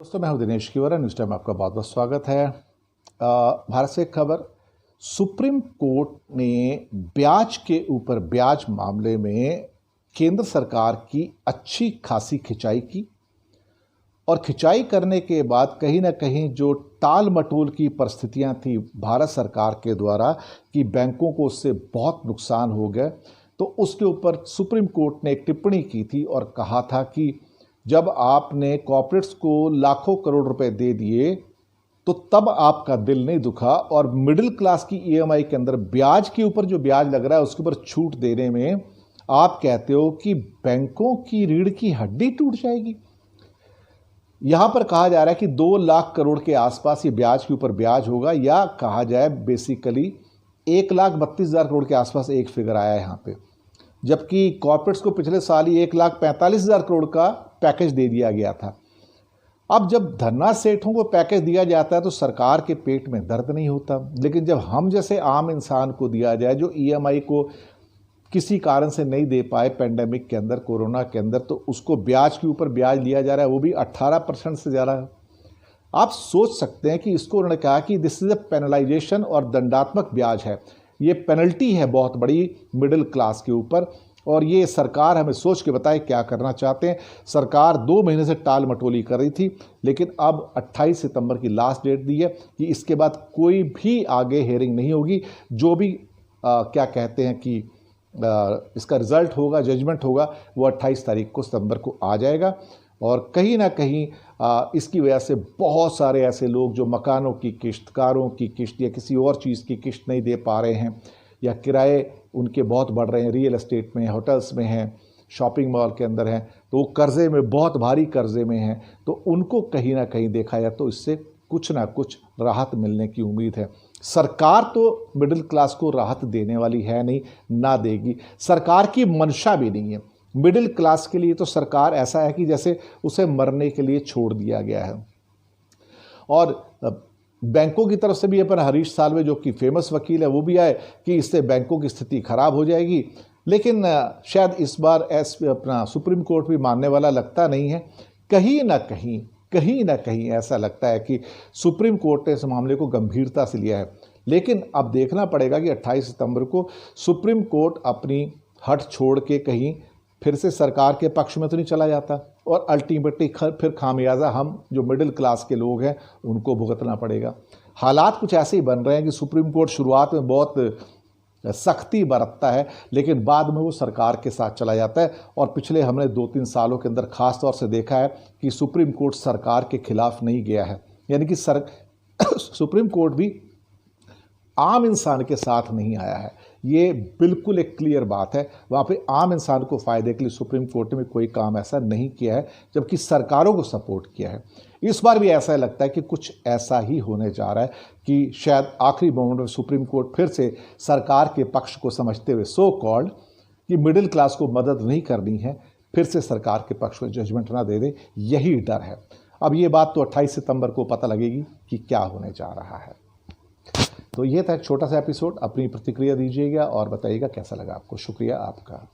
दोस्तों, मैं हूं दिनेश किवरा। न्यूज़ टाइम में आपका बहुत बहुत स्वागत है। भारत से एक खबर। सुप्रीम कोर्ट ने ब्याज के ऊपर ब्याज मामले में केंद्र सरकार की अच्छी खासी खिंचाई की और खिंचाई करने के बाद कहीं ना कहीं जो टाल मटोल की परिस्थितियां थी भारत सरकार के द्वारा कि बैंकों को उससे बहुत नुकसान हो गया, तो उसके ऊपर सुप्रीम कोर्ट ने एक टिप्पणी की थी और कहा था कि जब आपने कॉर्पोरेट्स को लाखों करोड़ रुपए दे दिए तो तब आपका दिल नहीं दुखा, और मिडिल क्लास की ईएमआई के अंदर ब्याज के ऊपर जो ब्याज लग रहा है उसके ऊपर छूट देने में आप कहते हो कि बैंकों की रीढ़ की हड्डी टूट जाएगी। यहां पर कहा जा रहा है कि 2 लाख करोड़ के आसपास ये ब्याज के ऊपर ब्याज होगा, या कहा जाए बेसिकली 1,32,000 करोड़ के आसपास एक फिगर आया है यहां पे, जबकि कॉर्पोरेट्स को पिछले साल ही 1,45,000 करोड़ का पैकेज दे दिया गया था। अब जब धन्ना सेठों को पैकेज दिया जाता है तो सरकार के पेट में दर्द नहीं होता, लेकिन जब हम जैसे आम इंसान को दिया जाए जो ईएमआई को किसी कारण से नहीं दे पाए पेंडेमिक के अंदर, कोरोना के अंदर, तो उसको ब्याज के ऊपर ब्याज लिया जा रहा है, वो भी 18% से ज़्यादा है। आप सोच सकते हैं कि इसको उन्होंने कहा कि दिस इज अ पेनलाइजेशन और दंडात्मक ब्याज है, ये पेनल्टी है बहुत बड़ी मिडिल क्लास के ऊपर। और ये सरकार हमें सोच के बताए क्या करना चाहते हैं। सरकार 2 महीने से टाल मटोली कर रही थी, लेकिन अब 28 सितंबर की लास्ट डेट दी है कि इसके बाद कोई भी आगे हेयरिंग नहीं होगी। जो भी क्या कहते हैं कि इसका रिजल्ट होगा, जजमेंट होगा, वो 28 तारीख को सितंबर को आ जाएगा। और कहीं ना कहीं इसकी वजह से बहुत सारे ऐसे लोग जो मकानों की किश्त, कारों की किश्त या किसी और चीज़ की किश्त नहीं दे पा रहे हैं, या किराए उनके बहुत बढ़ रहे हैं, रियल एस्टेट में, होटल्स में हैं, शॉपिंग मॉल के अंदर हैं, तो वो कर्जे में, बहुत भारी कर्जे में हैं, तो उनको कहीं ना कहीं देखा जाए तो इससे कुछ ना कुछ राहत मिलने की उम्मीद है। सरकार तो मिडिल क्लास को राहत देने वाली है नहीं, ना देगी, सरकार की मंशा भी नहीं है। मिडिल क्लास के लिए तो सरकार ऐसा है कि जैसे उसे मरने के लिए छोड़ दिया गया है। और बैंकों की तरफ से भी अपन हरीश साल्वे जो कि फेमस वकील है वो भी आए कि इससे बैंकों की स्थिति खराब हो जाएगी, लेकिन शायद इस बार अपना सुप्रीम कोर्ट भी मानने वाला लगता नहीं है। कहीं ना कहीं ऐसा लगता है कि सुप्रीम कोर्ट ने इस मामले को गंभीरता से लिया है, लेकिन अब देखना पड़ेगा कि 28 सितंबर को सुप्रीम कोर्ट अपनी हट छोड़ के कहीं फिर से सरकार के पक्ष में तो नहीं चला जाता, और अल्टीमेटली फिर खामियाजा हम जो मिडिल क्लास के लोग हैं उनको भुगतना पड़ेगा। हालात कुछ ऐसे ही बन रहे हैं कि सुप्रीम कोर्ट शुरुआत में बहुत सख्ती बरतता है, लेकिन बाद में वो सरकार के साथ चला जाता है। और पिछले हमने 2-3 सालों के अंदर खास तौर से देखा है कि सुप्रीम कोर्ट सरकार के खिलाफ नहीं गया है, यानी कि सुप्रीम कोर्ट भी आम इंसान के साथ नहीं आया है। ये बिल्कुल एक क्लियर बात है। वहाँ पे आम इंसान को फ़ायदे के लिए सुप्रीम कोर्ट ने कोई काम ऐसा नहीं किया है, जबकि सरकारों को सपोर्ट किया है। इस बार भी ऐसा लगता है कि कुछ ऐसा ही होने जा रहा है कि शायद आखिरी मोमेंट में सुप्रीम कोर्ट फिर से सरकार के पक्ष को समझते हुए, सो कॉल्ड कि मिडिल क्लास को मदद नहीं करनी है, फिर से सरकार के पक्ष को जजमेंट ना दे दे, यही डर है। अब ये बात तो 28 सितंबर को पता लगेगी कि क्या होने जा रहा है। तो ये था एक छोटा सा एपिसोड। अपनी प्रतिक्रिया दीजिएगा और बताइएगा कैसा लगा आपको। शुक्रिया आपका।